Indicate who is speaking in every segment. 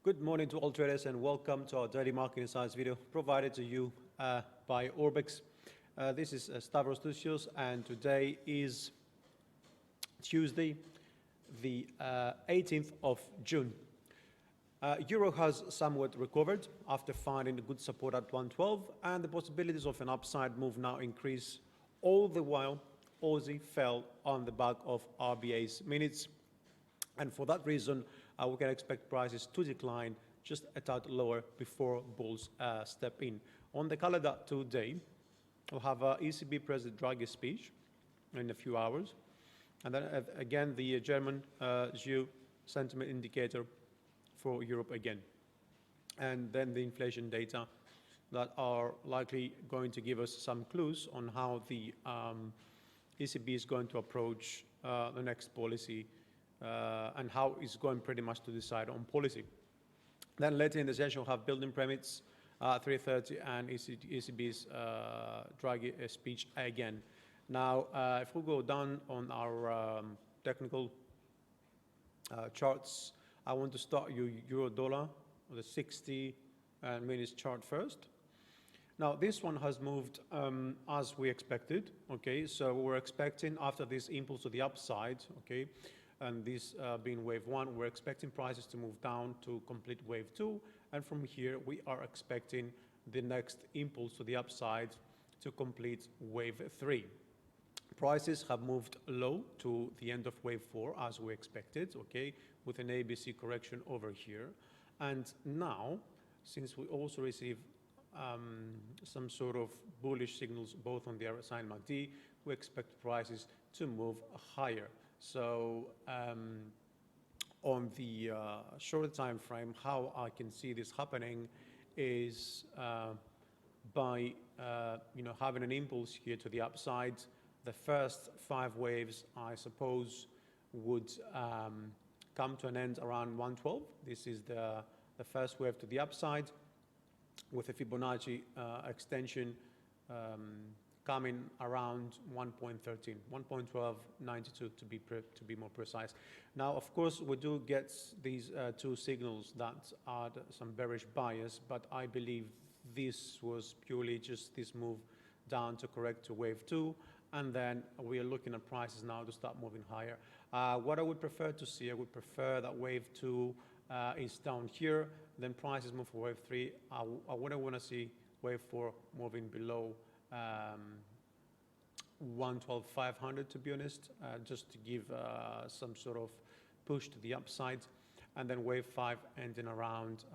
Speaker 1: Good morning to all traders and welcome to our daily market insights video provided to you by Orbex. This is Stavros and today is Tuesday, the 18th of June. Euro has somewhat recovered after finding good support at 112 and the possibilities of an upside move now increase, all the while Aussie fell on the back of RBA's minutes, and for that reason we can expect prices to decline just a tad lower before bulls step in. On the calendar today, we'll have ECB President Draghi speech in a few hours, and then again the German EU sentiment indicator for Europe again, and then the inflation data that are likely going to give us some clues on how the ECB is going to approach the next policy and how it's going pretty much to decide on policy. Then later in the session we'll have building permits 3:30 and ECB's Draghi speech again. Now if we go down on our technical charts, I want to start euro dollar, the 60 minutes chart first. Now this one has moved as we expected, okay, so we're expecting after this impulse to the upside, okay, and this being wave one, we're expecting prices to move down to complete wave two, and from here we are expecting the next impulse to the upside to complete wave three. Prices have moved low to the end of wave four as we expected, okay, with an ABC correction over here, and now since we also receive some sort of bullish signals both on the RSI and MACD, we expect prices to move higher. So on the shorter time frame, how I can see this happening is by having an impulse here to the upside. The first 5 waves, I suppose, would come to an end around 112. This is the first wave to the upside, with a Fibonacci extension coming around 1.13, 1.1292 to be more precise. Now, of course, we do get these two signals that are some bearish bias, but I believe this was purely just this move down to correct to wave two, and then we are looking at prices now to start moving higher. What I would prefer to see, I would prefer that wave two is down here, then prices move for wave three. I wouldn't want to see wave four moving below 112,500, to be honest, just to give some sort of push to the upside, and then wave five ending around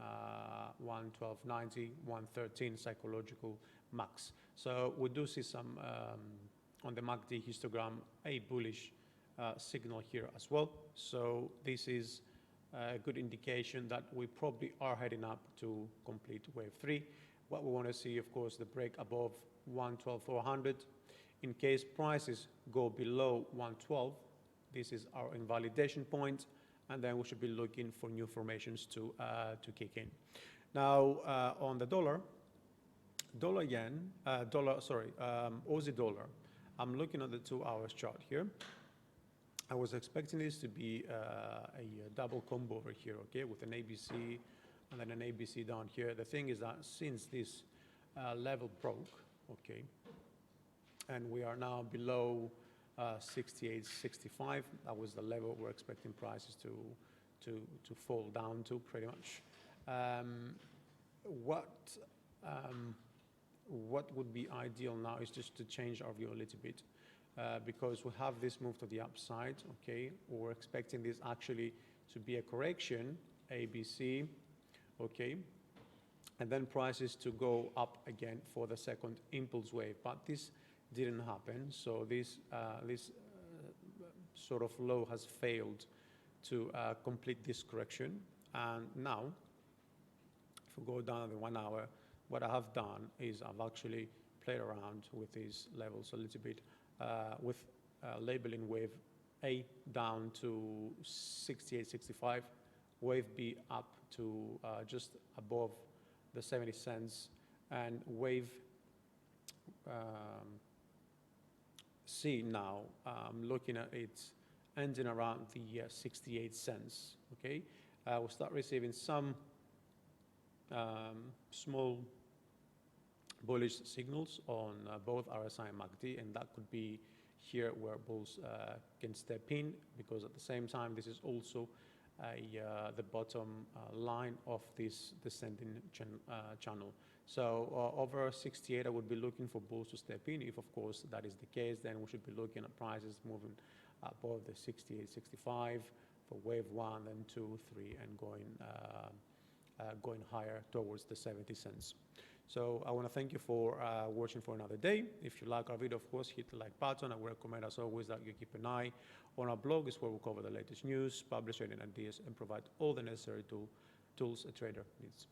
Speaker 1: 112.90, 113 psychological max. So we do see some on the MACD histogram a bullish signal here as well. So this is a good indication that we probably are heading up to complete wave three. What we want to see, of course, the break above 112,400. In case prices go below 112, this is our invalidation point, and then we should be looking for new formations to kick in. Now on the Aussie dollar, I'm looking at the 2 hours chart here. I was expecting this to be a double combo over here, okay, with an ABC and then an ABC down here. The thing is that since this level broke, okay, and we are now below 68.65, that was the level we're expecting prices to fall down to pretty much. What would be ideal now is just to change our view a little bit. Because we have this move to the upside, okay, we're expecting this actually to be a correction, ABC, okay, and then prices to go up again for the second impulse wave, but this didn't happen, so this sort of low has failed to complete this correction. And now, if we go down the 1 hour, what I have done is I've actually played around with these levels a little bit, with labeling wave A down to 68.65, wave B up to just above the 70 cents, and wave C now, looking at it ending around the 68 cents, okay? We'll start receiving some small bullish signals on both RSI and MACD, and that could be here where bulls can step in, because at the same time this is also the bottom line of this descending channel. So over 68 I would be looking for bulls to step in. If of course that is the case, then we should be looking at prices moving above the 68, 65 for wave 1, then 2, 3, and going higher towards the 70 cents. So I want to thank you for watching for another day. If you like our video, of course, hit the like button. I would recommend, as always, that you keep an eye on our blog. It's where we cover the latest news, publish trading ideas, and provide all the necessary tools a trader needs.